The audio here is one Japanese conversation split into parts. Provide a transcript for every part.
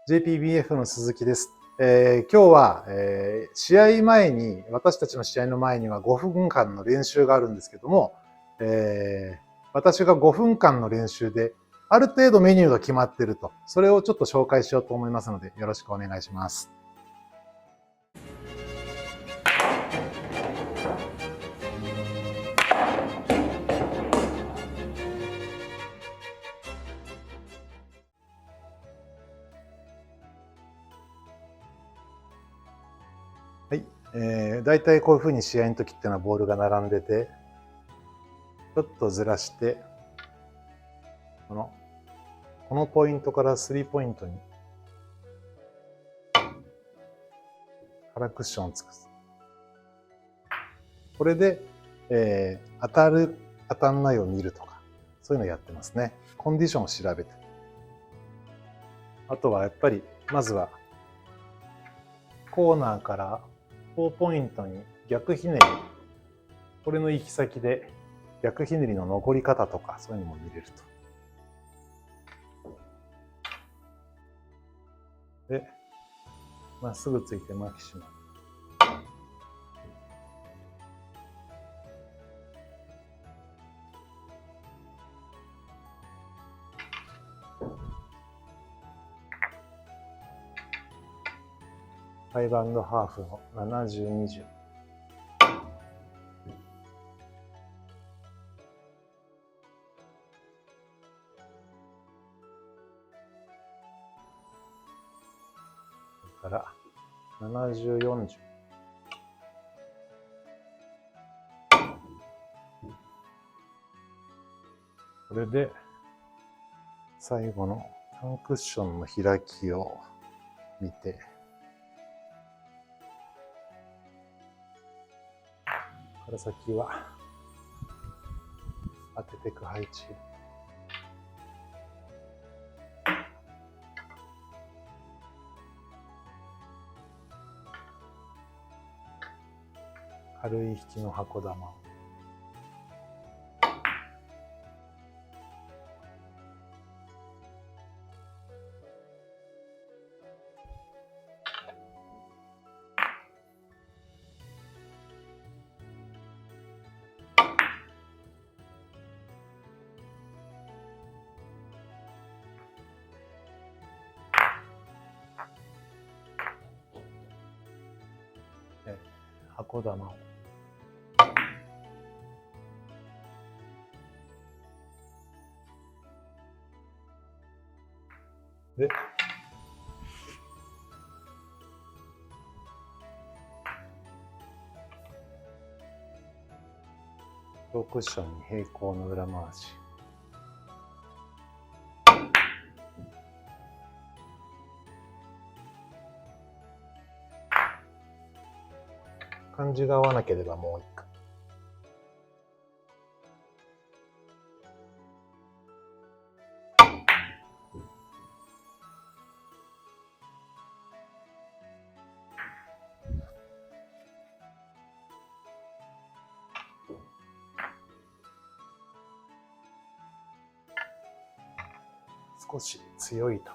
JPBF の鈴木です。今日は、試合前に、私たちの試合の前には5分間の練習があるんですけども、私が5分間の練習で、ある程度メニューが決まっていると、それをちょっと紹介しようと思いますので、よろしくお願いします。はい。だいたいこういう風に試合の時っていうのはボールが並んでて、ちょっとずらして、このポイントからスリーポイントに腹クッションをつく。これで、当たる、当たんないを見るとか、そういうのをやってますね。コンディションを調べて。あとはやっぱり、まずは、コーナーから4ポイントに逆ひねり。これの行き先で、逆ひねりの残り方とか、そういうのも見れると。で、まっすぐついてマキシマム。5&ハーフの70、20。それから70、40。これで最後のタンクッションの開きを見て、から先は当てていく配置。軽い引きの箱玉。箱玉を。で、ロークッションに平行の裏回し。感じが合わなければもう一回。少し強い球。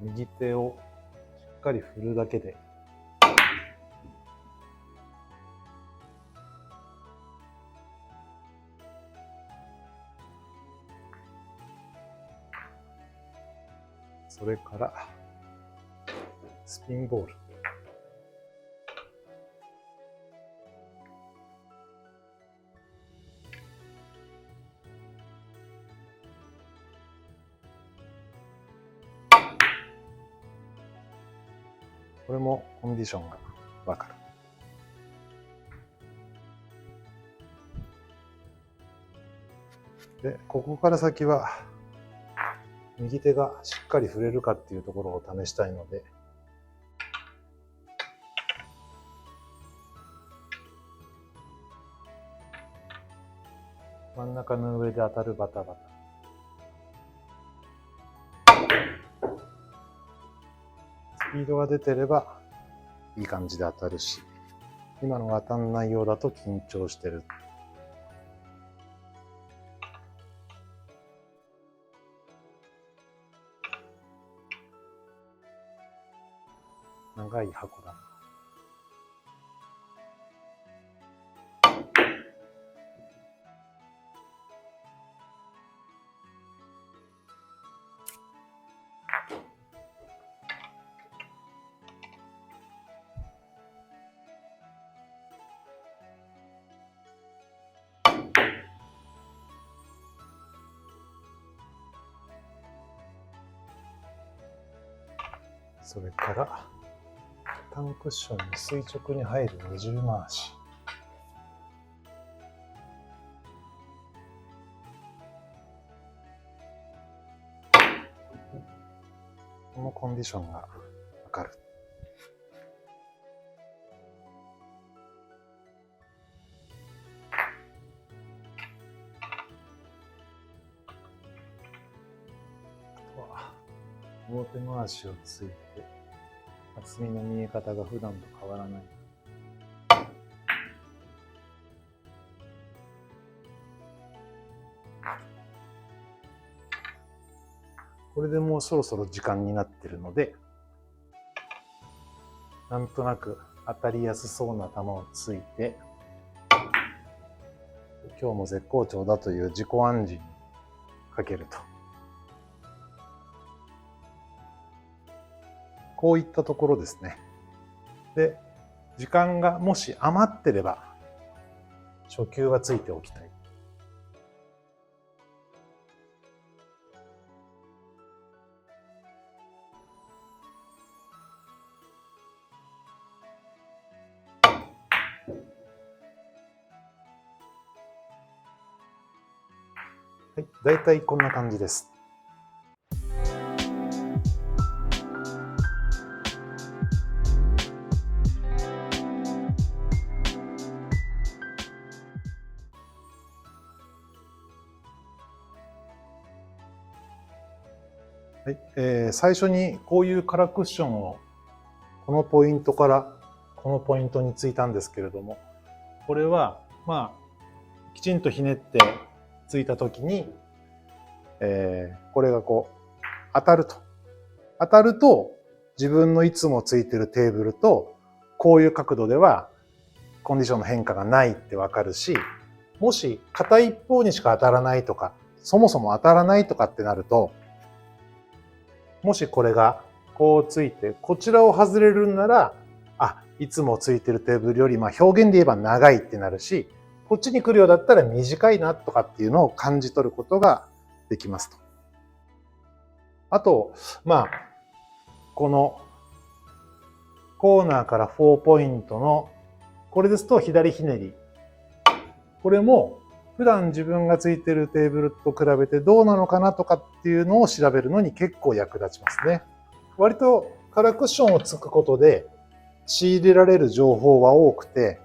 右手をしっかり振るだけでそれからスピンボール。これもコンディションがわかる。で、ここから先は右手がしっかり振れるかっていうところを試したいので、真ん中の上で当たるバタバタ。スピードが出てればいい感じで当たるし、今のが当たんないようだと緊張してる。長い箱だ。それからタンクッションに垂直に入る二重回し。このコンディションがわかる。あとは表回しをついて厚みの見え方が普段と変わらない。これでもうそろそろ時間になってるので、なんとなく当たりやすそうな球をついて、今日も絶好調だという自己暗示にかけると。こういったところですね。で、時間がもし余ってれば、初球はついておきたい。はい、だいたいこんな感じです。はい、最初にこういうカラークッションをこのポイントからこのポイントについたんですけれども、これはまあきちんとひねってついた時に、これがこう当たると自分のいつもついてるテーブルとこういう角度ではコンディションの変化がないってわかるし、もし片一方にしか当たらないとか、そもそも当たらないとかってなると、もしこれがこうついてこちらを外れるんなら、いつもついてるテーブルより表現で言えば長いってなるし、こっちに来るようだったら短いなとかっていうのを感じ取ることができますと。あと、このコーナーから4ポイントの、これですと左ひねり。これも普段自分がついてるテーブルと比べてどうなのかなとかっていうのを調べるのに結構役立ちますね。割とカラークッションをつくことで仕入れられる情報は多くて、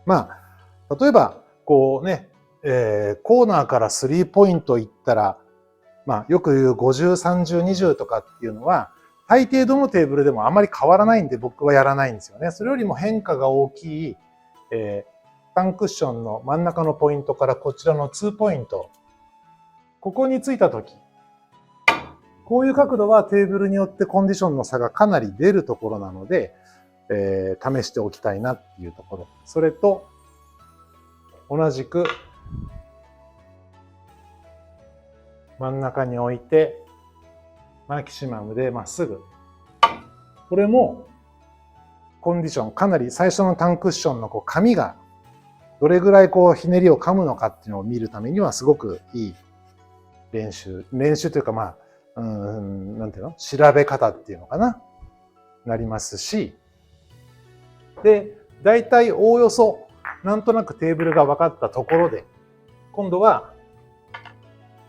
例えばこうね、コーナーから3ポイントいったら、よく言う50、30、20とかっていうのは大抵どのテーブルでもあまり変わらないんで僕はやらないんですよね。それよりも変化が大きい、タンクッションの真ん中のポイントからこちらの2ポイント、ここについたとき、こういう角度はテーブルによってコンディションの差がかなり出るところなので、試しておきたいなっていうところ。それと同じく真ん中に置いてマキシマムでまっすぐ。これもコンディション、かなり最初のタンクッションの紙がどれぐらいひねりを噛むのかっていうのを見るためにはすごくいい練習というかなんていうの、調べ方っていうのかな、なりますし、で、大体おおよそなんとなくテーブルが分かったところで、今度は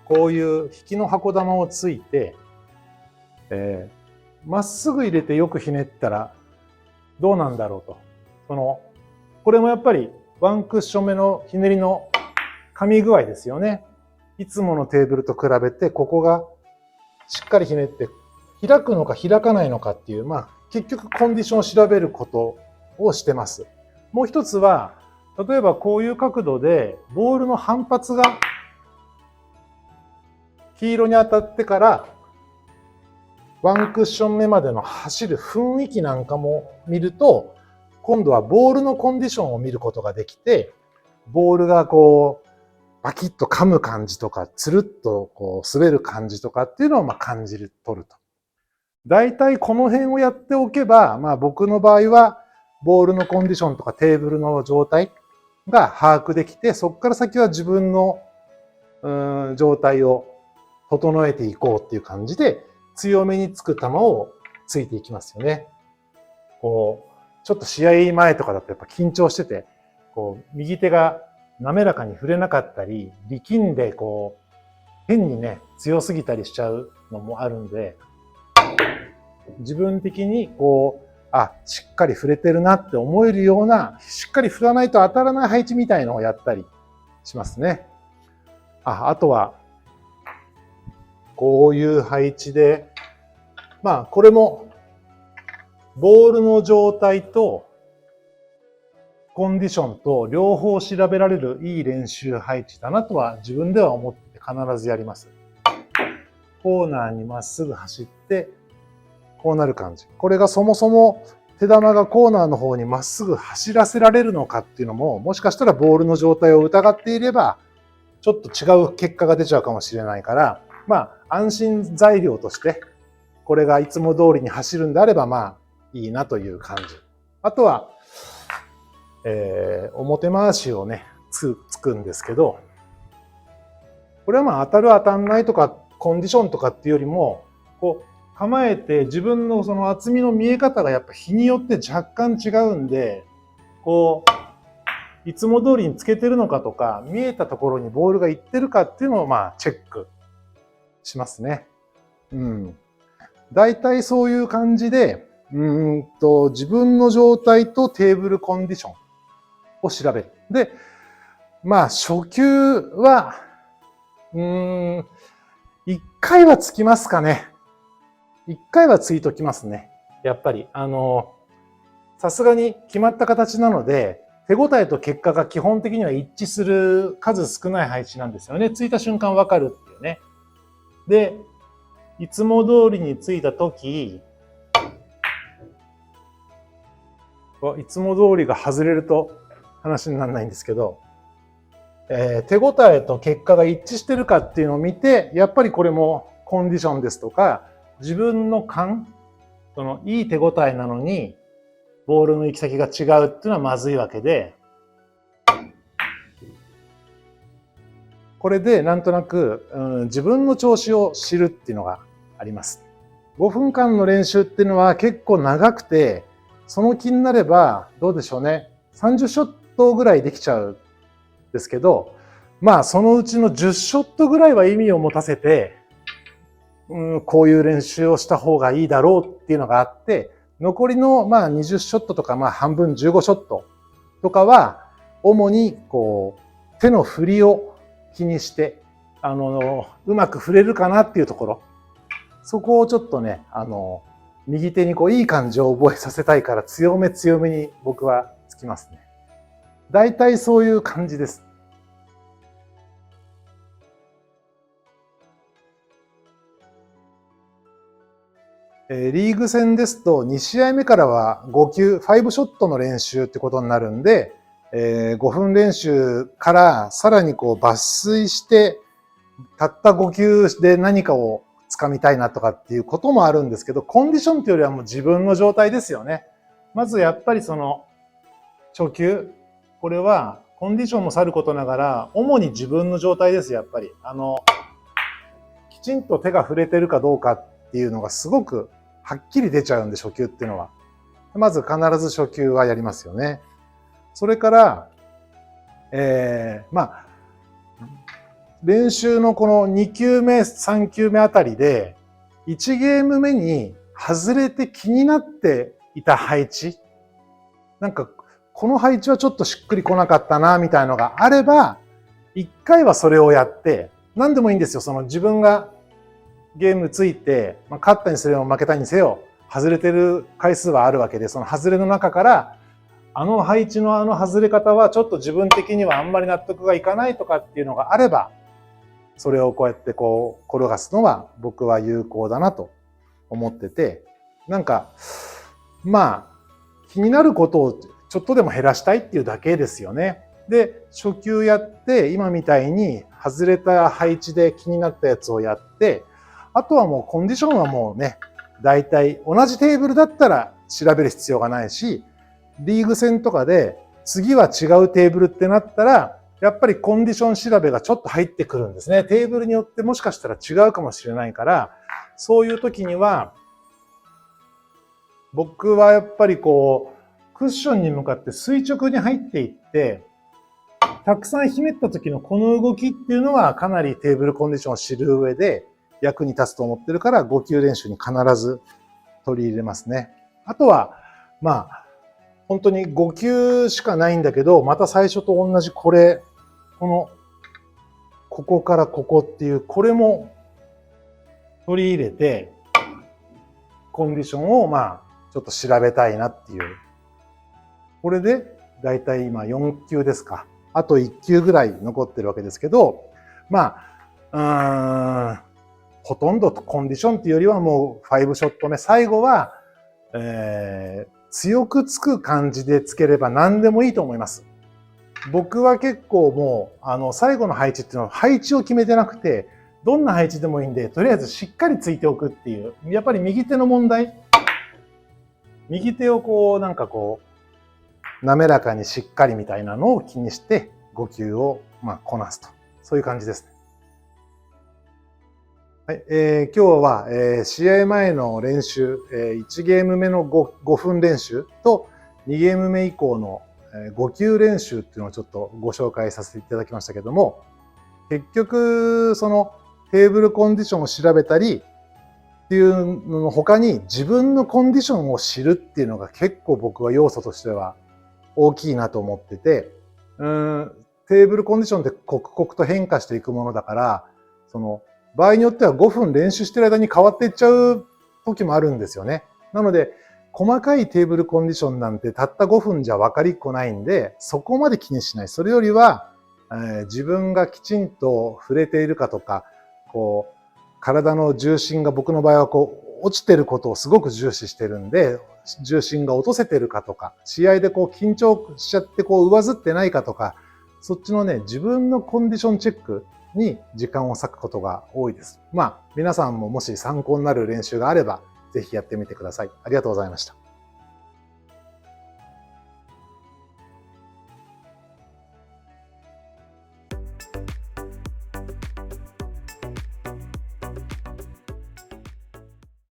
こういう引きの箱玉をついて、まっすぐ入れてよくひねったらどうなんだろうと。これもやっぱりワンクッション目のひねりの噛み具合ですよね。いつものテーブルと比べてここがしっかりひねって開くのか開かないのかっていう、結局コンディションを調べることをしてます。もう一つは、例えばこういう角度でボールの反発が黄色に当たってからワンクッション目までの走る雰囲気なんかも見ると、今度はボールのコンディションを見ることができて、ボールがこうバキッと噛む感じとか、つるっとこう滑る感じとかっていうのを感じ取ると。大体この辺をやっておけば、僕の場合はボールのコンディションとかテーブルの状態が把握できて、そこから先は自分の状態を整えていこうっていう感じで、強めにつく球をついていきますよね。こう、ちょっと試合前とかだとやっぱ緊張してて、こう、右手が滑らかに触れなかったり、力んでこう、変にね、強すぎたりしちゃうのもあるんで、自分的にこう、しっかり触れてるなって思えるような、しっかり振らないと当たらない配置みたいのをやったりしますね。あとは、こういう配置で、これも、ボールの状態と、コンディションと両方調べられるいい練習配置だなとは自分では思って必ずやります。コーナーにまっすぐ走って、こうなる感じ。これがそもそも手玉がコーナーの方にまっすぐ走らせられるのかっていうのも、もしかしたらボールの状態を疑っていれば、ちょっと違う結果が出ちゃうかもしれないから、安心材料として、これがいつも通りに走るんであれば、いいなという感じ。あとは、表回しをね、つくんですけど、これは当たる当たんないとか、コンディションとかっていうよりも、こう、構えて自分のその厚みの見え方がやっぱ日によって若干違うんで、こう、いつも通りにつけてるのかとか、見えたところにボールがいってるかっていうのをチェックしますね。大体そういう感じで、自分の状態とテーブルコンディションを調べる。で、初球は、一回はつきますかね。一回はついときますね。やっぱり、さすがに決まった形なので、手応えと結果が基本的には一致する数少ない配置なんですよね。ついた瞬間わかるっていうね。で、いつも通りについたとき、いつも通りが外れると話にならないんですけど、手応えと結果が一致してるかっていうのを見て、やっぱりこれもコンディションですとか、自分の勘、いい手応えなのに、ボールの行き先が違うっていうのはまずいわけで、これでなんとなく、自分の調子を知るっていうのがあります。5分間の練習っていうのは結構長くて、その気になればどうでしょうね。30ショットぐらいできちゃうんですけど、そのうちの10ショットぐらいは意味を持たせて、こういう練習をした方がいいだろうっていうのがあって、残りの20ショットとか半分15ショットとかは、主にこう手の振りを気にして、うまく振れるかなっていうところ、そこをちょっとね、右手にこういい感じを覚えさせたいから強めに僕はつきますね。大体そういう感じです。リーグ戦ですと2試合目からは5球、5ショットの練習ってことになるんで、5分練習からさらにこう抜粋して、たった5球で何かを掴みたいなとかっていうこともあるんですけど、コンディションというよりはもう自分の状態ですよね。まずやっぱりその初球、これはコンディションもさることながら、主に自分の状態です、やっぱり。きちんと手が触れてるかどうかっていうのがすごくはっきり出ちゃうんで、初球っていうのは。まず必ず初球はやりますよね。それから、練習のこの2球目、3球目あたりで、1ゲーム目に外れて気になっていた配置、なんかこの配置はちょっとしっくりこなかったなみたいのがあれば、1回はそれをやって、何でもいいんですよ。その自分がゲームついて、勝ったにせよ負けたにせよ、外れてる回数はあるわけで、その外れの中からあの配置のあの外れ方はちょっと自分的にはあんまり納得がいかないとかっていうのがあれば、それをこうやってこう転がすのは僕は有効だなと思ってて、なんかまあ気になることをちょっとでも減らしたいっていうだけですよね。で、初級やって今みたいに外れた配置で気になったやつをやって、あとはもうコンディションはもうね、だいたい同じテーブルだったら調べる必要がないし、リーグ戦とかで次は違うテーブルってなったら、やっぱりコンディション調べがちょっと入ってくるんですね。テーブルによってもしかしたら違うかもしれないから、そういう時には、僕はやっぱりこう、クッションに向かって垂直に入っていって、たくさんひねった時のこの動きっていうのはかなりテーブルコンディションを知る上で役に立つと思ってるから5球練習に必ず取り入れますね。あとは、まあ、本当に5球しかないんだけど、また最初と同じこれ、ここからここっていう、これも取り入れて、コンディションをちょっと調べたいなっていう。これで、だいたい今4球ですか。あと1球ぐらい残ってるわけですけど、ほとんどコンディションっていうよりはもう5ショット目、最後は、強くつく感じでつければ何でもいいと思います。僕は結構もう、最後の配置っていうのは配置を決めてなくて、どんな配置でもいいんで、とりあえずしっかりついておくっていう、やっぱり右手の問題、右手をこう、滑らかにしっかりみたいなのを気にして、5球をこなすと。そういう感じですね。はい、今日は、試合前の練習、1ゲーム目の 5分練習と2ゲーム目以降の5球練習っていうのをちょっとご紹介させていただきましたけども、結局そのテーブルコンディションを調べたりっていうのの他に自分のコンディションを知るっていうのが結構僕は要素としては大きいなと思ってて、テーブルコンディションって刻々と変化していくものだから、場合によっては5分練習してる間に変わっていっちゃう時もあるんですよね。なので、細かいテーブルコンディションなんてたった5分じゃ分かりっこないんで、そこまで気にしない。それよりは、自分がきちんと触れているかとか、体の重心が僕の場合は落ちてることをすごく重視してるんで、重心が落とせてるかとか、試合で緊張しちゃって上ずってないかとか、そっちのね、自分のコンディションチェックに時間を割くことが多いです。皆さんももし参考になる練習があれば、ぜひやってみてください。ありがとうございました。